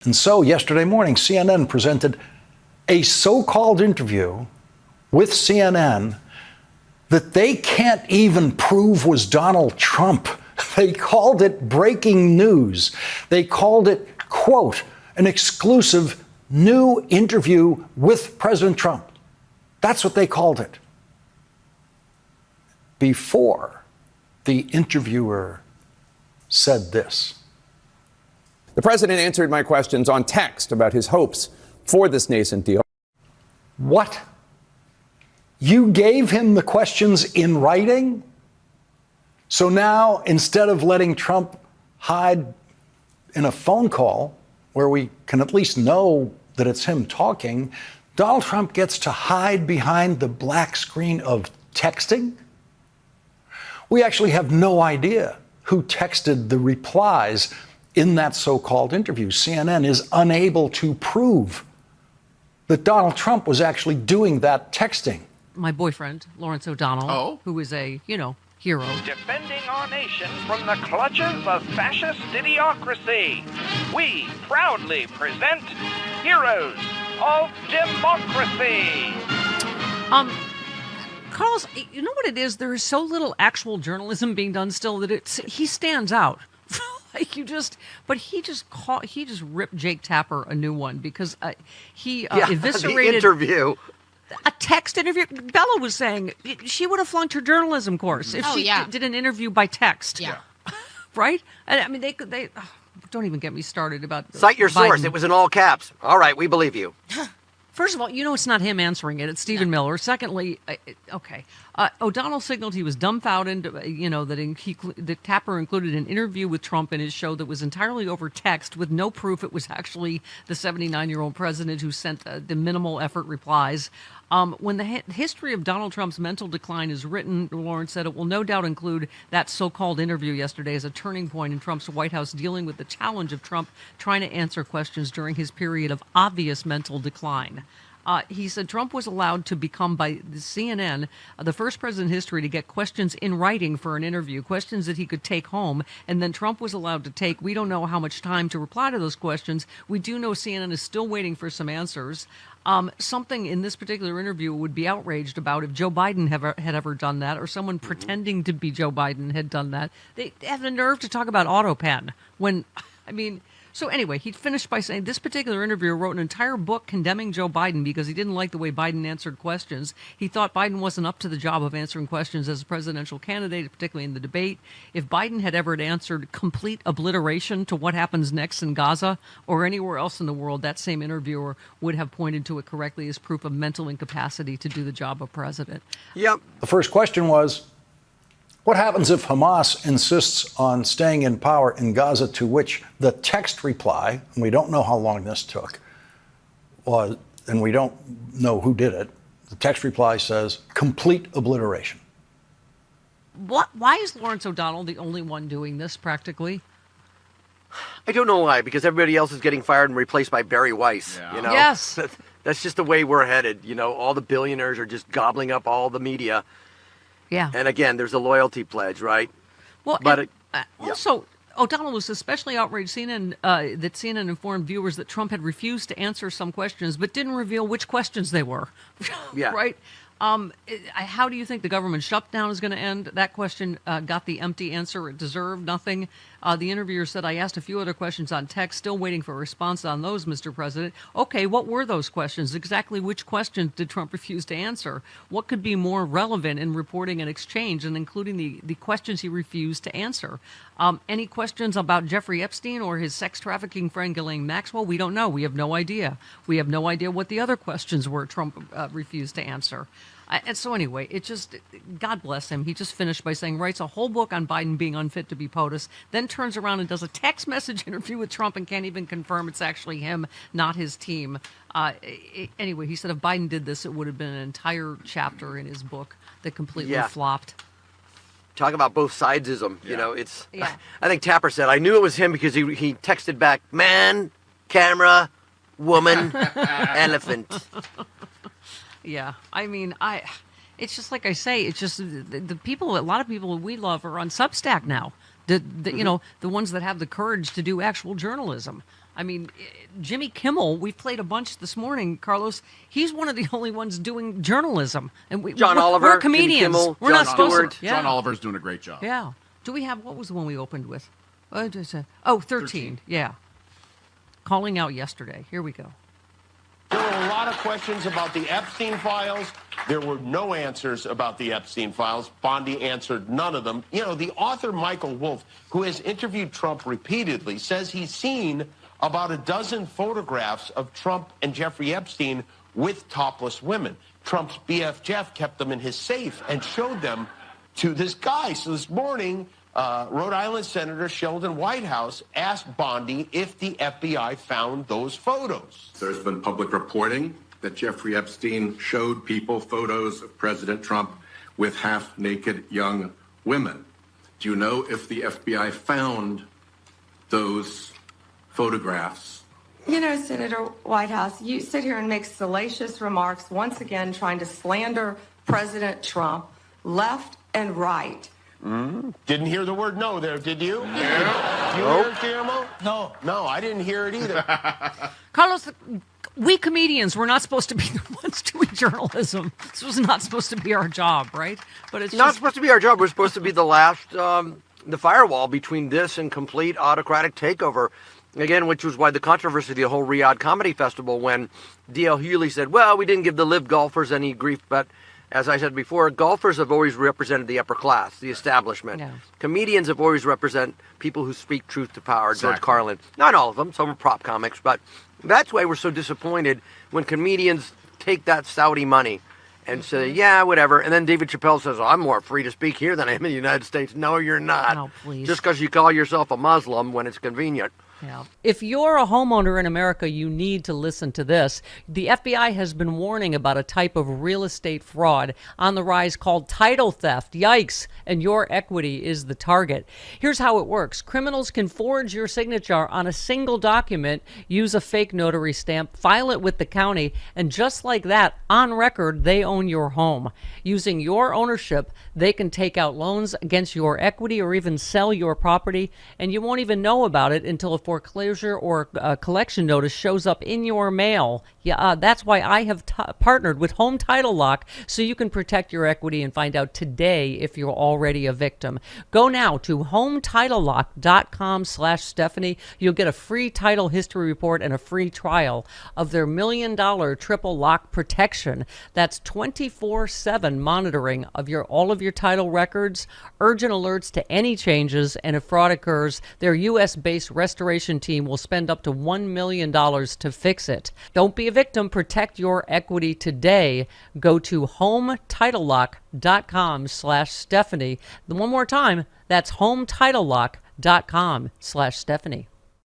And so yesterday morning, CNN presented a so-called interview with CNN that they can't even prove was Donald Trump. They called it breaking news. They called it, quote, an exclusive new interview with President Trump. That's what they called it. Before the interviewer said this. The president answered my questions on text about his hopes for this nascent deal. What? You gave him the questions in writing? So now, instead of letting Trump hide in a phone call where we can at least know that it's him talking, Donald Trump gets to hide behind the black screen of texting? We actually have no idea who texted the replies in that so-called interview. CNN is unable to prove that Donald Trump was actually doing that texting. My boyfriend, Lawrence O'Donnell, who is a, hero. Defending our nation from the clutches of fascist idiocracy, we proudly present Heroes of Democracy. Carlos, you know what it is? There is so little actual journalism being done still that he stands out. He just ripped Jake Tapper a new one because he eviscerated the interview. A text interview. Bella was saying she would have flunked her journalism course if she did an interview by text. Yeah. Right? I mean, they don't even get me started about Cite your Biden. source. It was in all caps. All right, we believe you. First of all, it's not him answering it. It's Stephen Miller. Secondly, O'Donnell signaled he was dumbfounded, that Tapper included an interview with Trump in his show that was entirely over text with no proof it was actually the 79-year-old president who sent the minimal effort replies. When the history of Donald Trump's mental decline is written, Lawrence said it will no doubt include that so-called interview yesterday as a turning point in Trump's White House dealing with the challenge of Trump trying to answer questions during his period of obvious mental decline. He said Trump was allowed to become, by the CNN, the first president in history to get questions in writing for an interview, questions that he could take home, and then Trump was allowed to take, we don't know how much time to reply to those questions. We do know CNN is still waiting for some answers. Something in this particular interview would be outraged about if Joe Biden had ever done that, or someone pretending to be Joe Biden had done that. They have the nerve to talk about AutoPen when, So anyway, he finished by saying this particular interviewer wrote an entire book condemning Joe Biden because he didn't like the way Biden answered questions. He thought Biden wasn't up to the job of answering questions as a presidential candidate, particularly in the debate. If Biden had ever answered complete obliteration to what happens next in Gaza or anywhere else in the world, that same interviewer would have pointed to it correctly as proof of mental incapacity to do the job of president. Yep. The first question was, what happens if Hamas insists on staying in power in Gaza, to which the text reply, and we don't know how long this took, was, and we don't know who did it, the text reply says, complete obliteration. Why is Lawrence O'Donnell the only one doing this practically? I don't know why, because everybody else is getting fired and replaced by Barry Weiss. Yeah. Yes. That's just the way we're headed. All the billionaires are just gobbling up all the media. Yeah. And again, there's a loyalty pledge, right? Well, also, O'Donnell was especially outraged that CNN informed viewers that Trump had refused to answer some questions, but didn't reveal which questions they were. Yeah. Right? How do you think the government shutdown is going to end? That question got the empty answer it deserved, nothing. The interviewer said, I asked a few other questions on text, still waiting for a response on those, Mr. President. Okay, what were those questions? Exactly which questions did Trump refuse to answer? What could be more relevant in reporting an exchange and including the questions he refused to answer? Any questions about Jeffrey Epstein or his sex trafficking friend Ghislaine Maxwell? We don't know. We have no idea. We have no idea what the other questions were Trump refused to answer. And so anyway, God bless him. He just finished by saying, writes a whole book on Biden being unfit to be POTUS, then turns around and does a text message interview with Trump and can't even confirm it's actually him, not his team. Anyway, he said if Biden did this, it would have been an entire chapter in his book that completely flopped. Talk about both sidesism. I think Tapper said, I knew it was him because he texted back, man, camera, woman, elephant. Yeah, it's just like I say, it's just the people, a lot of people we love are on Substack now. The ones that have the courage to do actual journalism. I mean, Jimmy Kimmel, we played a bunch this morning, Carlos. He's one of the only ones doing journalism. And John Oliver, we're comedians. Jimmy Kimmel, we're Jon not supposed Stewart. to. Yeah. John Oliver's doing a great job. Yeah. Do we have, what was the one we opened with? 13. Yeah. Calling out yesterday. Here we go. There were a lot of questions about the Epstein files. There were no answers about the Epstein files. Bondi answered none of them. You know, the author Michael Wolff, who has interviewed Trump repeatedly, says he's seen about a dozen photographs of Trump and Jeffrey Epstein with topless women. Trump's BF Jeff kept them in his safe and showed them to this guy. So this morning, Rhode Island Senator Sheldon Whitehouse asked Bondi if the FBI found those photos. There's been public reporting that Jeffrey Epstein showed people photos of President Trump with half-naked young women. Do you know if the FBI found those photographs? You know, Senator Whitehouse, you sit here and make salacious remarks, once again trying to slander President Trump left and right. Didn't hear the word no there, did you? Yeah. You hear it, Guillermo? No. No, I didn't hear it either. Carlos, we comedians, we're not supposed to be the ones doing journalism. This was not supposed to be our job, right? But it's not supposed to be our job. We're supposed to be the last, the firewall between this and complete autocratic takeover. Again, which was why the controversy of the whole Riyadh Comedy Festival, when D.L. Hughley said, well, we didn't give the live golfers any grief, but as I said before, golfers have always represented the upper class, the establishment. Yeah. Comedians have always represented people who speak truth to power. Exactly. George Carlin. Not all of them. Some are prop comics. But that's why we're so disappointed when comedians take that Saudi money and say, yeah, whatever. And then David Chappelle says, oh, I'm more free to speak here than I am in the United States. No, you're not. No, please. Just because you call yourself a Muslim when it's convenient. Yeah. If you're a homeowner in America, you need to listen to this. The FBI has been warning about a type of real estate fraud on the rise called title theft. Yikes. And your equity is the target. Here's how it works. Criminals can forge your signature on a single document, use a fake notary stamp, file it with the county, and just like that, on record, they own your home. Using your ownership, they can take out loans against your equity or even sell your property, and you won't even know about it until a foreclosure or a collection notice shows up in your mail. Yeah, that's why I have partnered with Home Title Lock, so you can protect your equity and find out today if you're already a victim. Go now to HometitleLock.com/Stephanie. You'll get a free title history report and a free trial of their $1 million triple lock protection. That's 24/7 monitoring of all of your title records, urgent alerts to any changes, and if fraud occurs, their U.S.-based restoration team will spend up to $1 million to fix it. Don't be a victim. Protect your equity today. Go to HometitleLock.com/Stephanie. One more time, that's HometitleLock.com/Stephanie.